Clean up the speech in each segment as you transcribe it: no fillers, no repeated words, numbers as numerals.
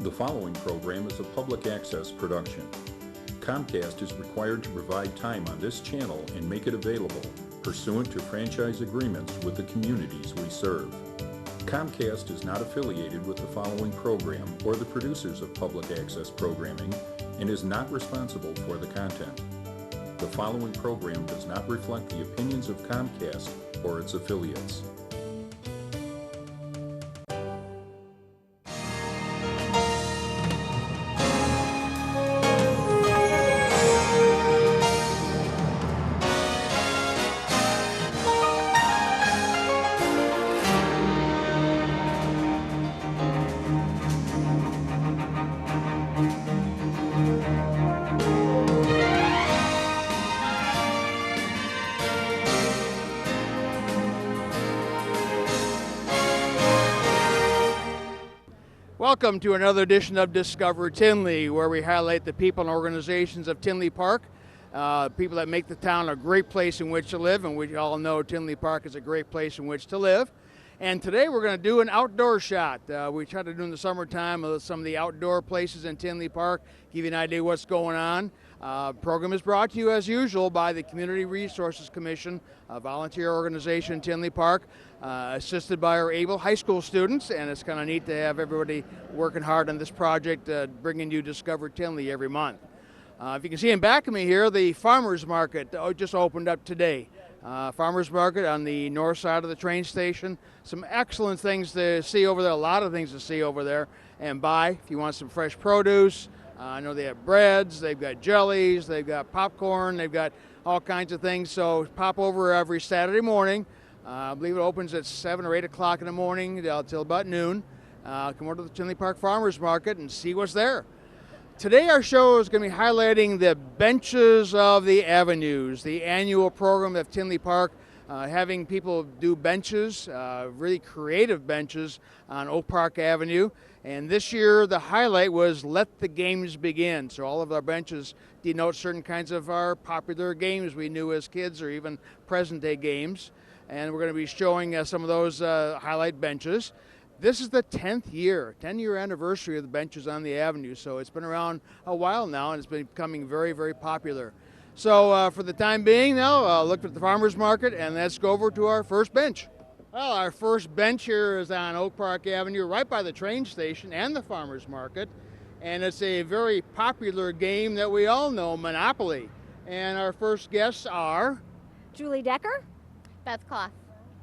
The following program is a public access production. Comcast is required to provide time on this channel and make it available pursuant to franchise agreements with the communities we serve. Comcast is not affiliated with the following program or the producers of public access programming and is not responsible for the content. The following program does not reflect the opinions of Comcast or its affiliates. Welcome to another edition of Discover Tinley, where we highlight the people and organizations of Tinley Park, people that make the town a great place in which to live, and we all know Tinley Park is a great place in which to live. And today we're going to do an outdoor shot. We try to do in the summertime some of the outdoor places in Tinley Park, give you an idea what's going on. The program is brought to you as usual by the Community Resources Commission, a volunteer organization in Tinley Park, assisted by our able high school students, and it's kind of neat to have everybody working hard on this project, bringing you Discover Tinley every month. If you can see in back of me here, the farmers market just opened up today. Farmers market on the north side of the train station. Some excellent things to see over there, a lot of things to see over there and buy if you want some fresh produce. I know they have breads, they've got jellies, they've got popcorn, they've got all kinds of things. So pop over every Saturday morning. I believe it opens at 7 or 8 o'clock in the morning till about noon. Come over to the Tinley Park Farmers Market and see what's there. Today our show is going to be highlighting the Benches of the Avenues, the annual program of Tinley Park, having people do benches, really creative benches on Oak Park Avenue. And this year the highlight was Let the Games Begin. So all of our benches denote certain kinds of our popular games we knew as kids or even present day games. And we're going to be showing some of those highlight benches. This is the 10-year anniversary of the benches on the avenue, so it's been around a while now and it's been becoming very, very popular. So for the time being now, look at the farmers market and let's go over to our first bench. Well, our first bench here is on Oak Park Avenue, right by the train station and the farmers market, and it's a very popular game that we all know, Monopoly. And our first guests are Julie Decker. Beth Cloth.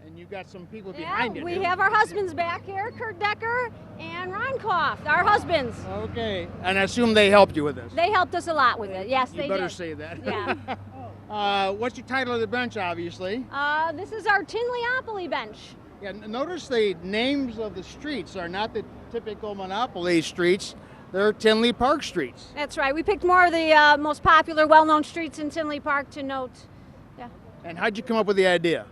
And you've got some people behind you. We have our husbands back here, Kurt Decker and Ron Koff, our husbands. Okay. And I assume they helped you with this. They helped us a lot with it. Yes, they did. You better say that. Yeah. What's your title of the bench, obviously? This is our Tinleyopoly bench. Yeah, notice the names of the streets are not the typical Monopoly streets. They're Tinley Park streets. That's right. We picked more of the most popular, well-known streets in Tinley Park to note. Yeah. And how'd you come up with the idea?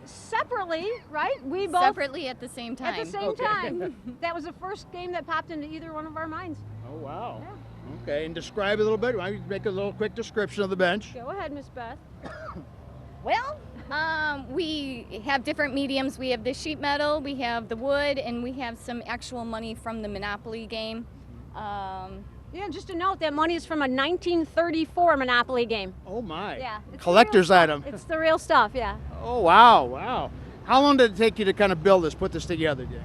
Separately, right? We both Separately at the same time. At the same time. That was the first game that popped into either one of our minds. Oh, wow. Yeah. Okay, and describe a little bit. Why don't you make a little quick description of the bench? Go ahead, Miss Beth. Well, we have different mediums. We have the sheet metal, we have the wood, and we have some actual money from the Monopoly game. Yeah, just to note that money is from a 1934 Monopoly game. Oh my. Yeah. Collector's item. It's the real stuff, yeah. Oh wow, wow. How long did it take you to kind of build this, put this together, Jake?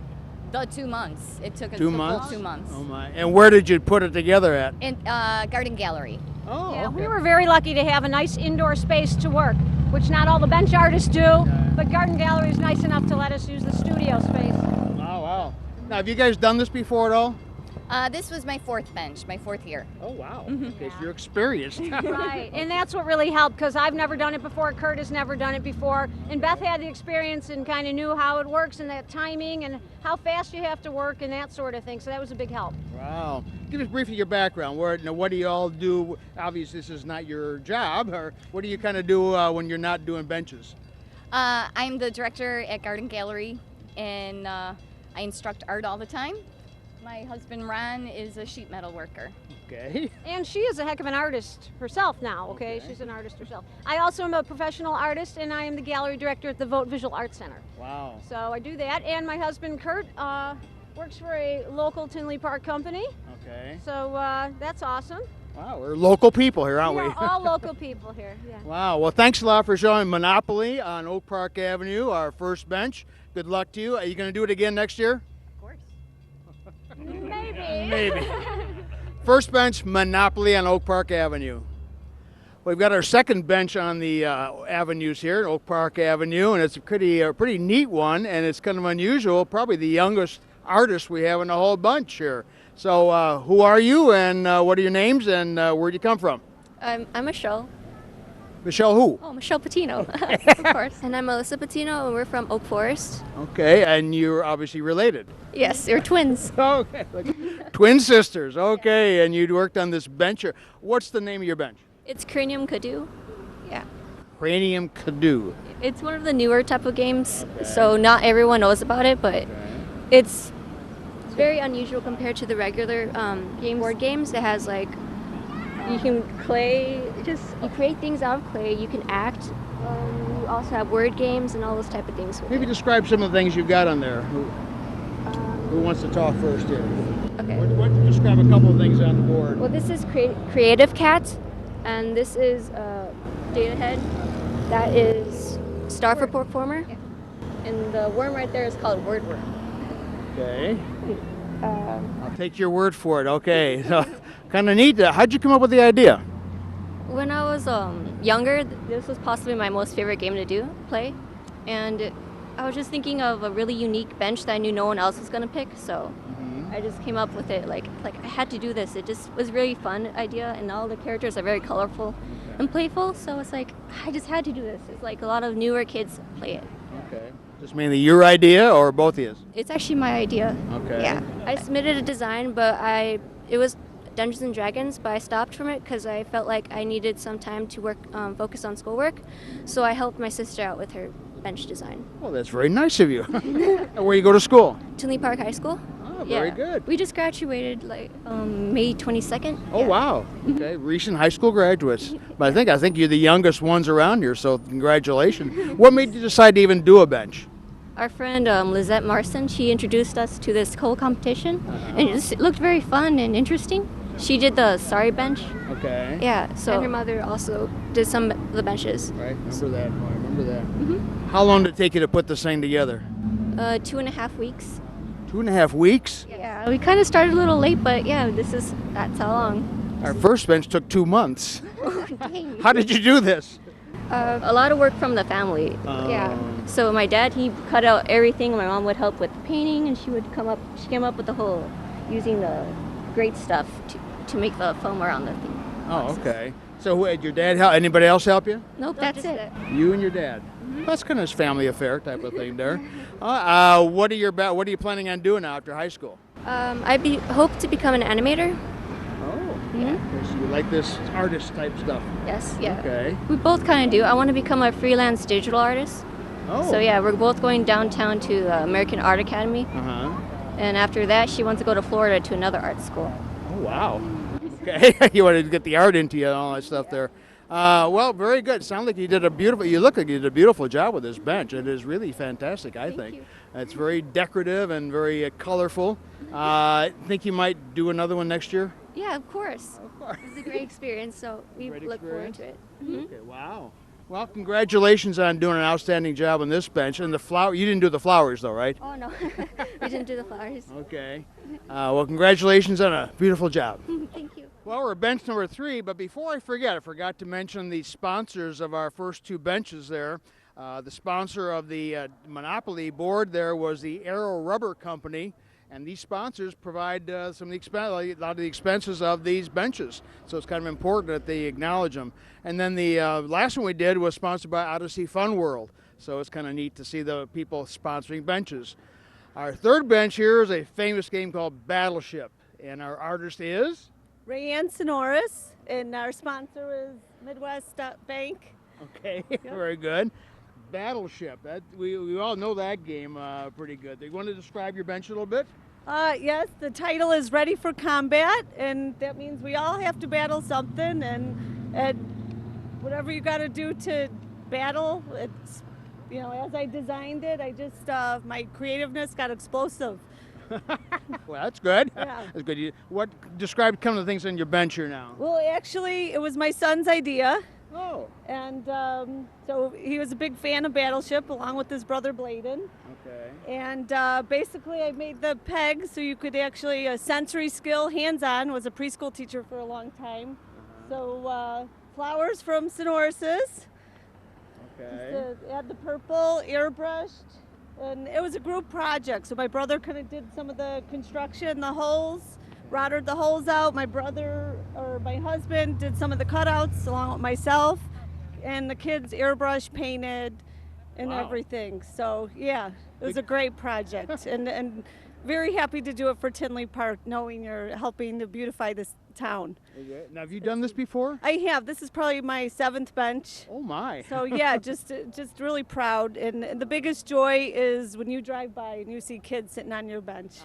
The 2 months. It took us 2 the months? full 2 months. Oh my. And where did you put it together at? In Garden Gallery. Oh, Yeah, okay. we were very lucky to have a nice indoor space to work, which not all the bench artists do, but Garden Gallery is nice enough to let us use the studio space. Wow, wow. Now, have you guys done this before at all? This was my 4th bench, my 4th year. Oh, wow. Mm-hmm. Okay, so you're experienced. Right, and that's what really helped because I've never done it before, Kurt has never done it before, and Beth had the experience and kind of knew how it works and that timing and how fast you have to work and that sort of thing, so that was a big help. Wow. Give us briefly your background. What do you all do? Obviously, this is not your job, or what do you kind of do when you're not doing benches? I'm the director at Garden Gallery, and I instruct art all the time. My husband Ron is a sheet metal worker. Okay. And she is a heck of an artist herself now, okay? She's an artist herself. I also am a professional artist, and I am the gallery director at the Vote Visual Arts Center. Wow. So I do that, and my husband Kurt, well, Works for a local Tinley Park company. Okay. So that's awesome. Wow, we're local people here, aren't we? We are all local people here. Yeah. Wow. Well, thanks a lot for showing Monopoly on Oak Park Avenue, our first bench. Good luck to you. Are you going to do it again next year? Of course. Maybe. Maybe. First bench, Monopoly on Oak Park Avenue. We've got our second bench on the avenues here, Oak Park Avenue, and it's a pretty neat one, and it's kind of unusual. Probably the youngest artist we have in the whole bunch here. So, who are you, and what are your names, and where'd you come from? I'm Michelle. Michelle who? Oh, Michelle Patino, of course. And I'm Melissa Patino, and we're from Oak Forest. Okay, and you're obviously related. Yes, we're twins. Okay, twin sisters. Okay, and you worked on this bench. What's the name of your bench? It's Cranium Canoe. Yeah. Cranium Canoe. It's one of the newer type of games, so not everyone knows about it, but it's very unusual compared to the regular board games. It has like, you can you create things out of clay, you can act, you also have word games and all those type of things. Maybe describe some of the things you've got on there. Who wants to talk first here? Okay. Why don't you describe a couple of things on the board? Well, this is Creative Cat, and this is Data Head. That is Star for Performer. Yeah. And the worm right there is called Word Worm. Okay. I'll take your word for it. Okay. So, kind of neat. How'd you come up with the idea? When I was younger, this was possibly my most favorite game to play. And I was just thinking of a really unique bench that I knew no one else was going to pick. So I just came up with it like I had to do this. It just was a really fun idea, and all the characters are very colorful and playful. So it's like, I just had to do this. It's like a lot of newer kids play it. Okay. Just mainly your idea or both of you? It's actually my idea. Okay. Yeah. I submitted a design, but it was Dungeons and Dragons, but I stopped from it because I felt like I needed some time to focus on schoolwork. So I helped my sister out with her bench design. Well, that's very nice of you. And where you go to school? Tinley Park High School. Oh, very good. We just graduated like May 22nd. Oh, yeah. Wow. Okay, recent high school graduates. But I think you're the youngest ones around here, so congratulations. What made you decide to even do a bench? Our friend Lizette Marston, she introduced us to this whole competition, and it looked very fun and interesting. She did the Sorry bench. Okay. Yeah, so and her mother also did some of the benches. Right, remember that. I remember that. Mm-hmm. How long did it take you to put this thing together? 2.5 weeks. 2.5 weeks? Yeah, we kind of started a little late, but yeah, that's how long. Our first bench took 2 months. Oh, dang. How did you do this? A lot of work from the family. Yeah. So my dad, he cut out everything. My mom would help with the painting, and she came up with the whole, using the great stuff to make the foam around the thing. Oh, okay. So who, your dad help? Anybody else help you? Nope, that's it. You and your dad. Mm-hmm. That's kind of a family affair type of thing there. What are you planning on doing after high school? I hope to become an animator. Oh, yeah. So you like this artist type stuff? Yes, yeah. Okay. We both kind of do. I want to become a freelance digital artist. Oh. So yeah, we're both going downtown to the American Art Academy. Uh-huh. And after that, she wants to go to Florida to another art school. Oh, wow. Okay. You wanted to get the art into you and all that stuff there. Well, very good. Sounds like you look like you did a beautiful job with this bench. It is really fantastic, I think. Thank you. It's very decorative and very colorful. Think you might do another one next year? Yeah, of course. Of course. It was a great experience, so we look forward to it. Mm-hmm. Okay, wow. Well, congratulations on doing an outstanding job on this bench. And you didn't do the flowers though, right? Oh, no. We didn't do the flowers. Okay. Well, congratulations on a beautiful job. Thank you. Well, we're at bench number 3, but before I forgot to mention the sponsors of our first 2 benches there. The sponsor of the Monopoly board there was the Aero Rubber Company, and these sponsors provide a lot of the expenses of these benches. So it's kind of important that they acknowledge them. And then the last one we did was sponsored by Odyssey Fun World. So it's kind of neat to see the people sponsoring benches. Our third bench here is a famous game called Battleship, and our artist is Rayanne Sonoris, and our sponsor is Midwest Bank. Okay, yep. Very good. Battleship. We all know that game pretty good. Do you want to describe your bench a little bit? Yes, the title is Ready for Combat, and that means we all have to battle something, and whatever you got to do to battle, it's, as I designed it, my creativeness got explosive. Well, that's good. Yeah. That's good. Describe some of the things on your bench here now. Well, actually, it was my son's idea. Oh. And so he was a big fan of Battleship, along with his brother Bladen. Okay. And basically, I made the pegs so you could actually sensory skill, hands-on. Was a preschool teacher for a long time. So flowers from Sonora's. Okay. Just to add the purple, airbrushed, and it was a group project. So my brother kind of did some of the construction, the holes, routed the holes out. My husband did some of the cutouts along with myself, and the kids airbrush painted and everything. So yeah, it was a great project, and very happy to do it for Tinley Park, knowing you're helping to beautify this town. Okay. Now, have you done this before? I have. This is probably my 7th bench. Oh my. So yeah, just really proud. And the biggest joy is when you drive by and you see kids sitting on your bench.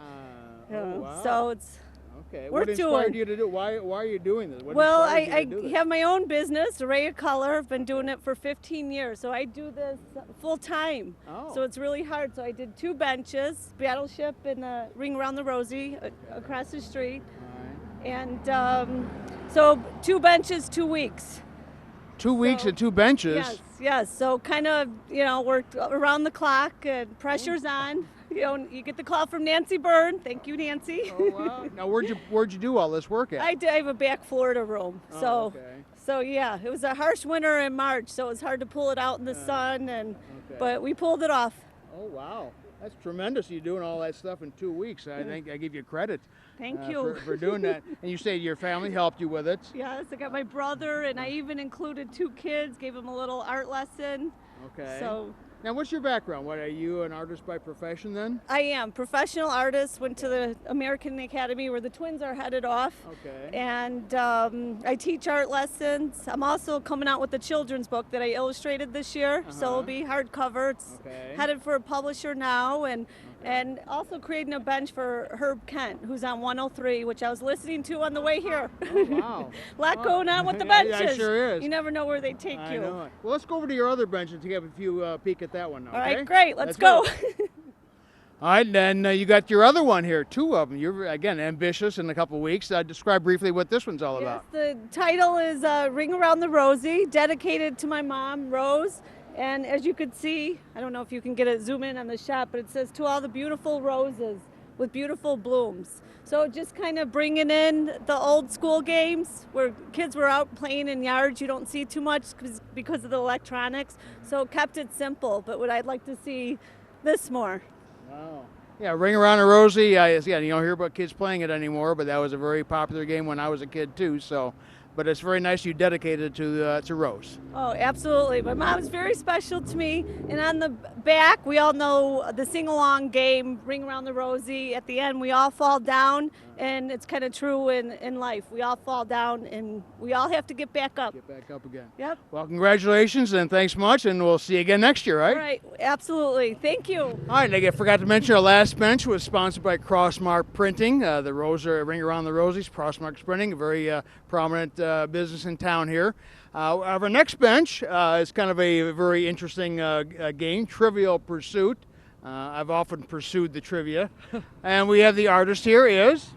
Oh, wow. So it's okay. worth What inspired doing. you to do? Why are you doing this? What well, inspired I you to do this? have my own business, Array of Color. I've been doing it for 15 years. So I do this full time. Oh. So it's really hard. So I did 2 benches, Battleship and Ring Around the Rosie across the street. And so 2 benches, 2 weeks. 2 weeks and 2 benches. Yes. So kind of, worked around the clock and pressure's on. You get the call from Nancy Byrne. Thank you, Nancy. Oh wow! Now, where'd you do all this work at? I have a back Florida room. Oh, okay. So yeah, it was a harsh winter in March, so it was hard to pull it out in the sun, but we pulled it off. Oh wow, that's tremendous! You doing all that stuff in 2 weeks. I think I give you credit. Thank you for doing that. And you say your family helped you with it. Yes, I got my brother, and I even included 2 kids. Gave them a little art lesson. Okay. So. Now, what's your background? What, are you an artist by profession then? I am. Professional artist, went to the American Academy where the twins are headed off. Okay. And I teach art lessons. I'm also coming out with a children's book that I illustrated this year. So it'll be hardcover. It's headed for a publisher now. And also creating a bench for Herb Kent, who's on 103, which I was listening to on the way here. Oh, wow. A lot going on with the benches. Yeah, sure is. You never know where they take you. I know it. Well, let's go over to your other bench and take a few peek at that one now. All right, okay? great. Let's go. All right, then you got your other one here, 2 of them. You're, again, ambitious in a couple of weeks. Describe briefly what this one's all about. The title is Ring Around the Rosie, dedicated to my mom, Rose. And as you could see, I don't know if you can get it, zoom in on the shot, but it says, to all the beautiful roses with beautiful blooms. So just kind of bringing in the old school games where kids were out playing in yards. You don't see too much because of the electronics. So kept it simple, but what I'd like to see this more. Wow. Yeah, Ring Around the Rosie. You don't hear about kids playing it anymore, but that was a very popular game when I was a kid too. So, but it's very nice you dedicated it to Rose. Oh, absolutely. My mom's very special to me. And on the back, we all know the sing-along game, Ring Around the Rosie. At the end, we all fall down, and it's kind of true in life. We all fall down, and we all have to get back up. Get back up again. Yep. Well, congratulations, and thanks much, and we'll see you again next year, right? All right, absolutely. Thank you. All right, and I forgot to mention our last bench was sponsored by Crossmark Printing. The Ring Around the Rosies, Crossmark Printing, a very prominent business in town here. Our next bench is kind of a very interesting game, Trivial Pursuit. I've often pursued the trivia. And we have the artist here is?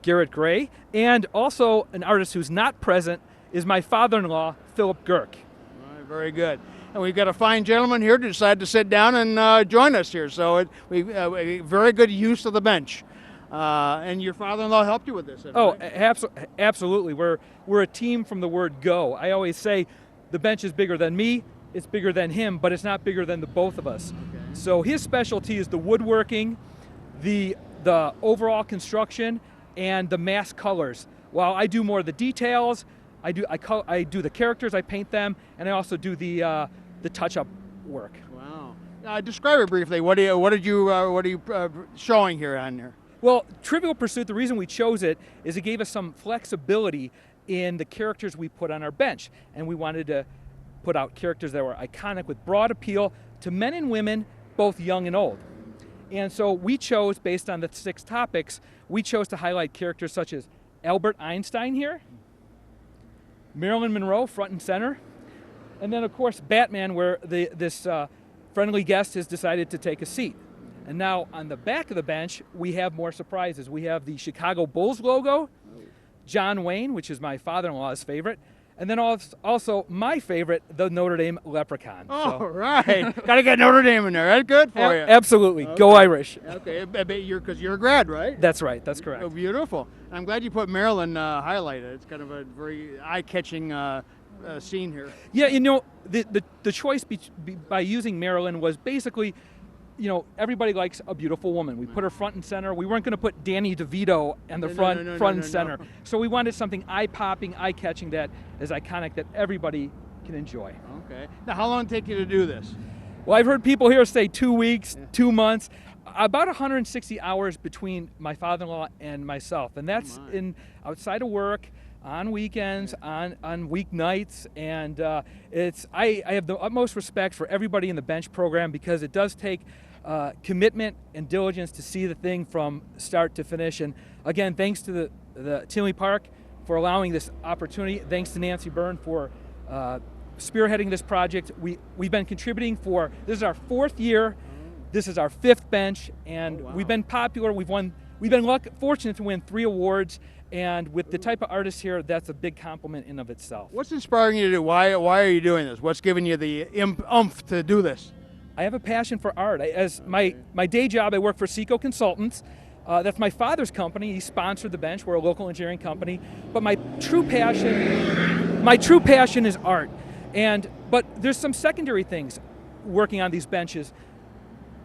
Garrett Gray, and also an artist who's not present is my father-in-law, Philip Girk. All right, very good. And we've got a fine gentleman here who decided to sit down and join us here. So we very good use of the bench. And your father-in-law helped you with this, right? Absolutely. We're a team from the word go. I always say the bench is bigger than me, it's bigger than him, but it's not bigger than the both of us. Okay. So his specialty is the woodworking, the overall construction, and the mass colors. While I do more of the details, I do the characters, I paint them, and I also do the touch-up work. Wow. Describe it briefly. What are you showing here on there? Well, Trivial Pursuit, the reason we chose it is it gave us some flexibility in the characters we put on our bench. And we wanted to put out characters that were iconic with broad appeal to men and women, both young and old. And so we chose, based on the 6 topics, we chose to highlight characters such as Albert Einstein here, Marilyn Monroe front and center, and then of course Batman, where this friendly guest has decided to take a seat. And now on the back of the bench, we have more surprises. We have the Chicago Bulls logo, John Wayne, which is my father-in-law's favorite, and then also my favorite, the Notre Dame Leprechaun. Oh, right. Got to get Notre Dame in there. That's good for you. Absolutely. Okay. Go Irish. Okay, because you're a grad, right? That's right. That's correct. Oh, beautiful. I'm glad you put Maryland highlighted. It's kind of a very eye-catching scene here. Yeah, you know, the choice by using Maryland was basically, you know, everybody likes a beautiful woman. We put her front and center. We weren't going to put Danny DeVito in the front and center. So we wanted something eye-popping, eye-catching that is iconic that everybody can enjoy. Okay. Now, how long did it take you to do this? Well, I've heard people here say 2 weeks, 2 months, about 160 hours between my father-in-law and myself, and that's outside of work, on weekends, on weeknights, and I have the utmost respect for everybody in the bench program because it does take commitment and diligence to see the thing from start to finish. And again, thanks to the Tinley Park for allowing this opportunity. Thanks to Nancy Byrne for spearheading this project. We've been contributing this is our 4th year. This is our 5th bench, and we've been popular. We've been fortunate to win 3 awards, and with the type of artists here, that's a big compliment in of itself. What's inspiring you to do? Why are you doing this? What's giving you the oomph to do this? I have a passion for art. As my day job, I work for Seco Consultants. That's my father's company. He sponsored the bench. We're a local engineering company. But my true passion is art. But there's some secondary things working on these benches.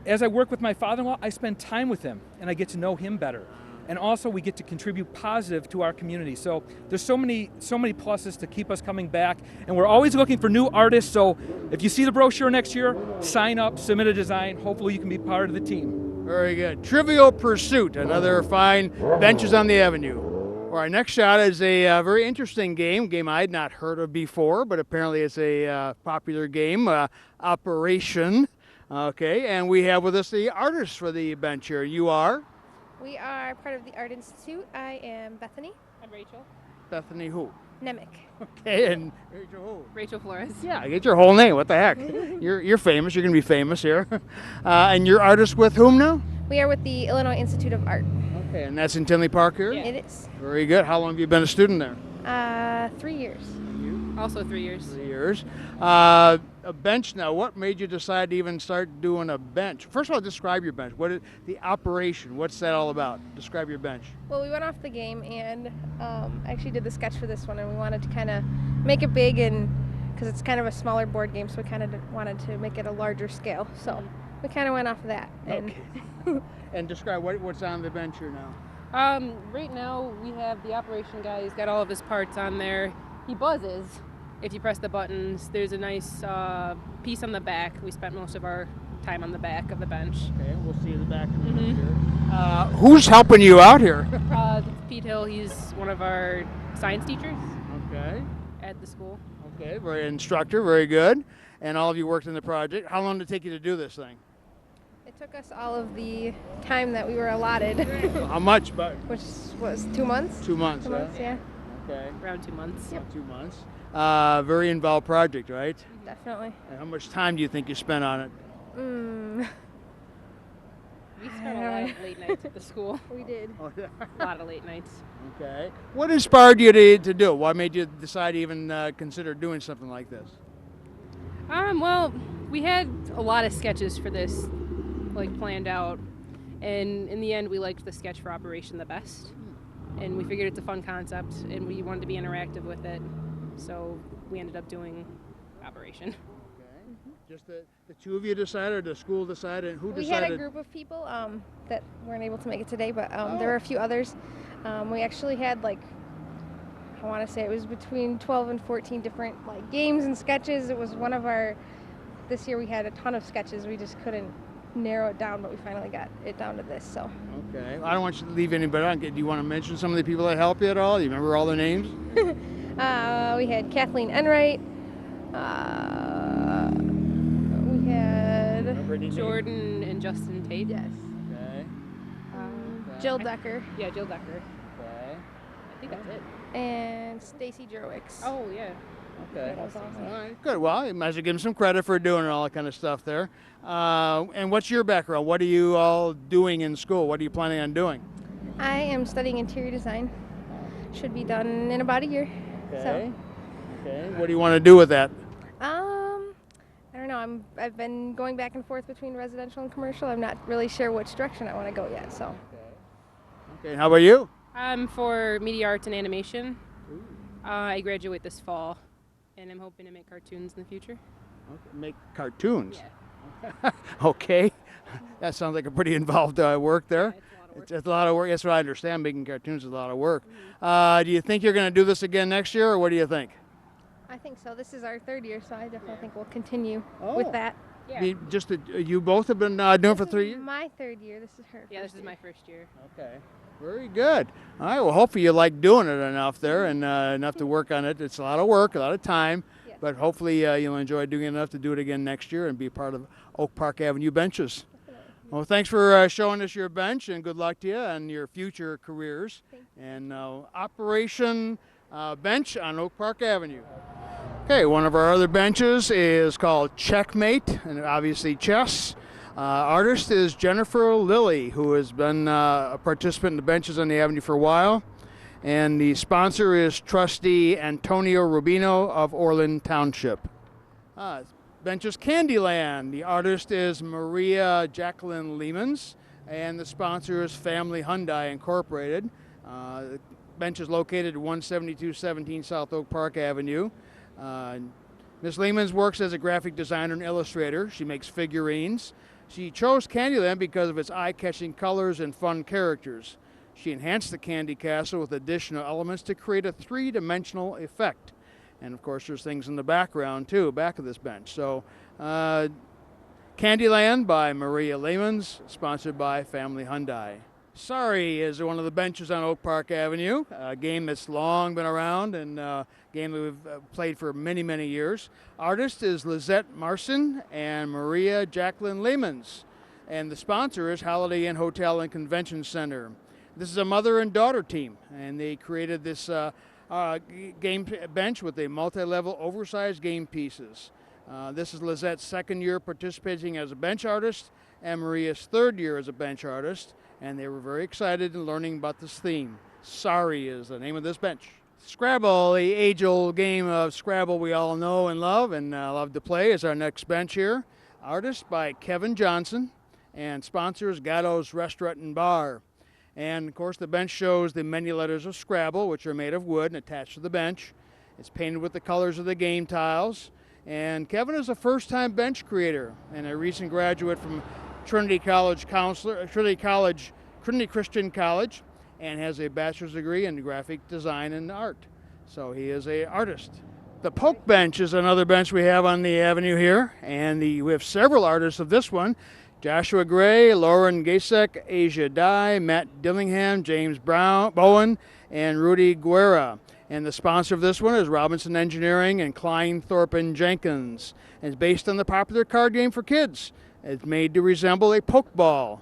As I work with my father-in-law, I spend time with him, and I get to know him better. And also, we get to contribute positive to our community. So there's so many pluses to keep us coming back, and we're always looking for new artists. So if you see the brochure next year, sign up, submit a design. Hopefully, you can be part of the team. Very good. Trivial Pursuit, another fine benches on the avenue. All right, next shot is a very interesting game I had not heard of before, but apparently it's a popular game, Operation. Okay, and we have with us the artists for the bench here. You are? We are part of the Art Institute. I am Bethany. I'm Rachel. Bethany who? Nemick. Okay, and Rachel who? Rachel Flores. Yeah, I get your whole name. What the heck? You're famous. You're going to be famous here. And you're artists with whom now? We are with the Illinois Institute of Art. Okay, and that's in Tinley Park here? Yeah. It is. Very good. How long have you been a student there? 3 years. Also 3 years. 3 years. A bench now. What made you decide to even start doing a bench? First of all, describe your bench. What is the operation? What's that all about? Describe your bench. Well, we went off the game and I actually did the sketch for this one, and we wanted to kind of make it big, and because it's kind of a smaller board game, so we kind of wanted to make it a larger scale. So we kind of went off of that. And Okay. And describe what's on the bench here now. Right now we have the operation guy. He's got all of his parts on there. He buzzes if you press the buttons. There's a nice piece on the back. We spent most of our time on the back of the bench. Okay, we'll see the back of the bench here. Who's helping you out here? That's Pete Hill. He's one of our science teachers Okay. at the school. Okay, very instructor, very good. And all of you worked in the project. How long did it take you to do this thing? it took us all of the time that we were allotted. How much? But Which was 2 months. 2 months. 2 months, yeah. Okay. Around 2 months. Yep. 2 months. Very involved project, right? Definitely. And how much time do you think you spent on it? We spent a lot of late nights at the school. We did. Oh, yeah. A lot of late nights. Okay. What inspired you to do it? What made you decide to even consider doing something like this? Well, we had a lot of sketches for this, planned out, and in the end, we liked the sketch for Operation the best, and we figured it's a fun concept, and we wanted to be interactive with it, so we ended up doing Operation. Okay. Just the two of you decided, or the school decided, and who We decided? had a group of people that weren't able to make it today, but there were a few others. We actually had I want to say it was between 12 and 14 different games and sketches. It was one of our, this year we had a ton of sketches. We just couldn't narrow it down, but we finally got it down to this. So. Okay. I don't want you to leave anybody out. Do you want to mention some of the people that helped you at all? Do you remember all their names? We had Kathleen Enright. We had Jordan and Justin Tate. Yes. Okay. Jill Decker. Yeah, Jill Decker. Okay. I think that's it. And Stacy Jerwicks. Oh, yeah. Okay. That was awesome. All right, good. Well, you might as well give him some credit for doing all that kind of stuff there. And what's your background? What are you all doing in school? What are you planning on doing? I am studying interior design. Should be done in about a year. Okay. Okay. What do you want to do with that? I don't know. I've been going back and forth between residential and commercial. I'm not really sure which direction I want to go yet. So. Okay. How about you? I'm for media arts and animation. I graduate this fall, and I'm hoping to make cartoons in the future. Okay. Make cartoons. Yeah. Okay. That sounds like a pretty involved work there. Yeah, It's a lot of work. That's what I understand. Making cartoons is a lot of work. Do you think you're going to do this again next year, or what do you think? I think so. This is our third year, so I definitely think we'll continue with that. Yeah. You both have been doing it for 3 years? My third year. This is her. Yeah, this first is year. my first year. Okay. Very good. All right. Well, hopefully you like doing it enough there and enough to work on it. It's a lot of work, a lot of time, Yes. but hopefully you'll enjoy doing it enough to do it again next year and be part of Oak Park Avenue benches. Well, thanks for showing us your bench, and good luck to you on your future careers. Thank And Operation Bench on Oak Park Avenue. Okay, one of our other benches is called Checkmate, and obviously chess. Artist is Jennifer Lilly, who has been a participant in the benches on the Avenue for a while. And the sponsor is trustee Antonio Rubino of Orland Township. Benches Candyland. The artist is Maria Jacqueline Lehmans, and the sponsor is Family Hyundai Incorporated. The bench is located at 17217 South Oak Park Avenue. Ms. Lehmans works as a graphic designer and illustrator. She makes figurines. She chose Candyland because of its eye-catching colors and fun characters. She enhanced the Candy Castle with additional elements to create a three-dimensional effect. And of course, there's things in the background too, back of this bench. So, Candyland by Maria Lehmans, sponsored by Family Hyundai. Sorry is one of the benches on Oak Park Avenue, a game that's long been around and a game that we've played for many, many years. Artist is Lizette Marson and Maria Jacqueline Lehmans, and the sponsor is Holiday Inn Hotel and Convention Center. This is a mother and daughter team, and they created this game bench with a multi-level oversized game pieces. This is Lizette's second year participating as a bench artist and Maria's third year as a bench artist, and they were very excited in learning about this theme. Sorry is the name of this bench. Scrabble, the age-old game of Scrabble we all know and love to play, is our next bench here. Artist by Kevin Johnson, and sponsors Gatto's Restaurant and Bar. And of course the bench shows the many letters of Scrabble, which are made of wood and attached to the bench. It's painted with the colors of the game tiles. And Kevin is a first-time bench creator and a recent graduate from Trinity Christian College, and has a bachelor's degree in graphic design and art. So he is an artist. The Poke Bench is another bench we have on the avenue here, and we have several artists of this one. Joshua Gray, Lauren Gasek, Asia Dye, Matt Dillingham, James Bowen, and Rudy Guerra. And the sponsor of this one is Robinson Engineering and Klein Thorpe Jenkins. And it's based on the popular card game for kids. It's made to resemble a pokeball.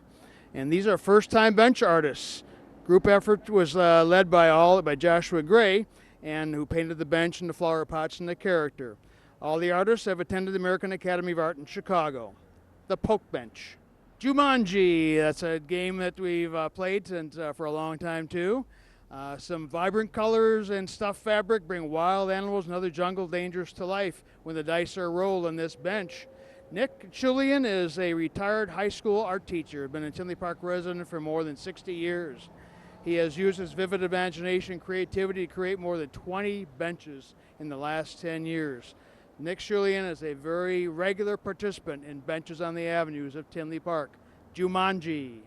And these are first-time bench artists. Group effort was led by Joshua Gray, and who painted the bench and the flower pots and the character. All the artists have attended the American Academy of Art in Chicago. The Poke Bench. Jumanji, that's a game that we've played for a long time too. Some vibrant colors and stuffed fabric bring wild animals and other jungle dangers to life when the dice are rolled on this bench. Nick Julian is a retired high school art teacher, been a Tinley Park resident for more than 60 years. He has used his vivid imagination and creativity to create more than 20 benches in the last 10 years. Nick Julian is a very regular participant in benches on the avenues of Tinley Park. Jumanji.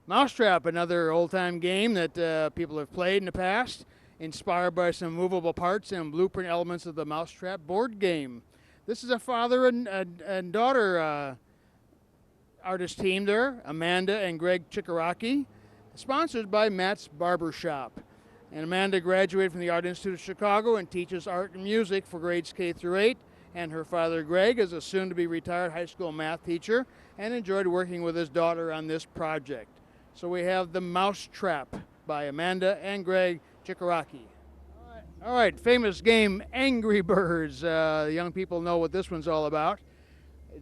Mousetrap, another old-time game that people have played in the past, inspired by some movable parts and blueprint elements of the Mousetrap board game. This is a father and daughter artist team there, Amanda and Greg Chikaraki, sponsored by Matt's Barbershop. And Amanda graduated from the Art Institute of Chicago and teaches art and music for grades K through 8. And her father, Greg, is a soon-to-be retired high school math teacher and enjoyed working with his daughter on this project. So we have The Mousetrap by Amanda and Greg Chikaraki. All right, famous game, Angry Birds. Young people know what this one's all about.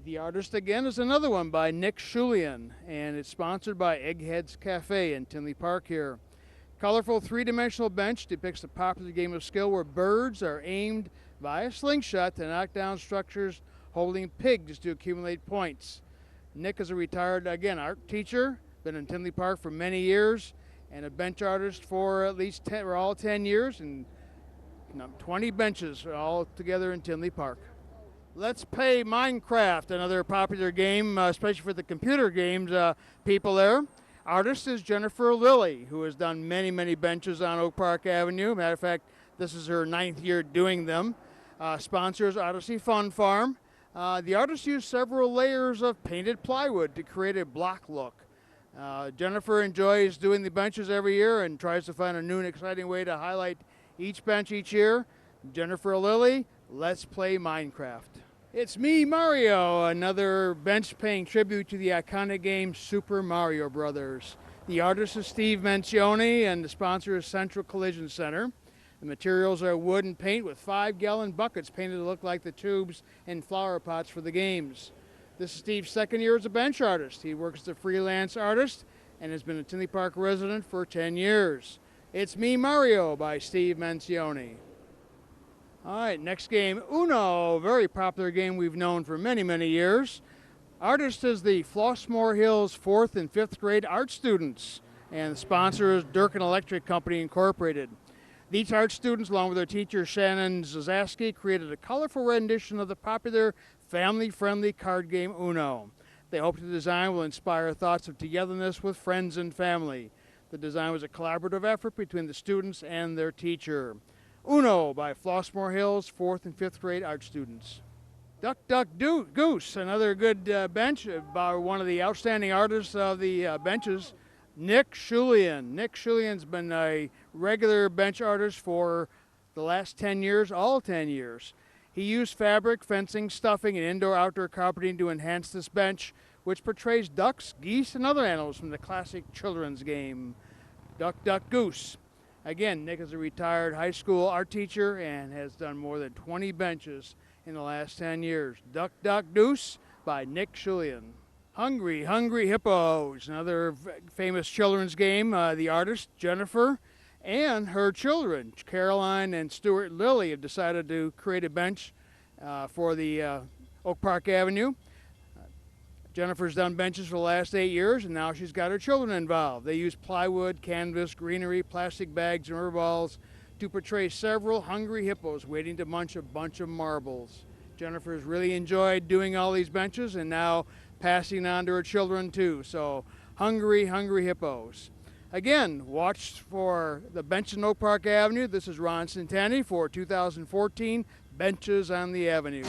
The artist, again, is another one by Nick Schulian, and it's sponsored by Eggheads Cafe in Tinley Park here. Colorful three-dimensional bench depicts the popular game of skill where birds are aimed via slingshot to knock down structures holding pigs to accumulate points. Nick is a retired, again, art teacher, been in Tinley Park for many years, and a bench artist for at least 10, or all 10 years, and 20 benches all together in Tinley Park. Let's play Minecraft, another popular game, especially for the computer games people there. Artist is Jennifer Lilly, who has done many, many benches on Oak Park Avenue. Matter of fact, this is her 9th year doing them. Sponsors Odyssey Fun Farm. The artist used several layers of painted plywood to create a block look. Jennifer enjoys doing the benches every year and tries to find a new and exciting way to highlight each bench each year. Jennifer Lilly, let's play Minecraft. It's me, Mario, another bench paying tribute to the iconic game Super Mario Brothers. The artist is Steve Mencioni and the sponsor is Central Collision Center. The materials are wood and paint with 5-gallon buckets painted to look like the tubes and flower pots for the games. This is Steve's 2nd year as a bench artist. He works as a freelance artist and has been a Tinley Park resident for 10 years. It's Me, Mario by Steve Mencioni. All right, next game, Uno, very popular game we've known for many, many years. Artist is the Flossmoor Hills 4th and 5th grade art students, and the sponsor is Durkin Electric Company Incorporated. These art students, along with their teacher Shannon Zazaski, created a colorful rendition of the popular family-friendly card game Uno. They hope the design will inspire thoughts of togetherness with friends and family. The design was a collaborative effort between the students and their teacher. Uno by Flossmoor Hills 4th and 5th grade art students. Duck, Duck, Goose, another good bench by one of the outstanding artists of the benches, Nick Schulian. Nick Schulian's been a regular bench artist for the last 10 years, all 10 years. He used fabric, fencing, stuffing, and indoor-outdoor carpeting to enhance this bench, which portrays ducks, geese, and other animals from the classic children's game, Duck, Duck, Goose. Again, Nick is a retired high school art teacher and has done more than 20 benches in the last 10 years. Duck, Duck, Goose by Nick Schulian. Hungry, Hungry Hippos, another famous children's game. The artist, Jennifer, and her children, Caroline and Stuart Lilly, have decided to create a bench for the Oak Park Avenue. Jennifer's done benches for the last 8 years, and now she's got her children involved. They use plywood, canvas, greenery, plastic bags, and rubber balls to portray several hungry hippos waiting to munch a bunch of marbles. Jennifer's really enjoyed doing all these benches and now passing on to her children too. So, Hungry, Hungry Hippos. Again, watch for the bench in Oak Park Avenue. This is Ron Centanni for 2014 Benches on the Avenue.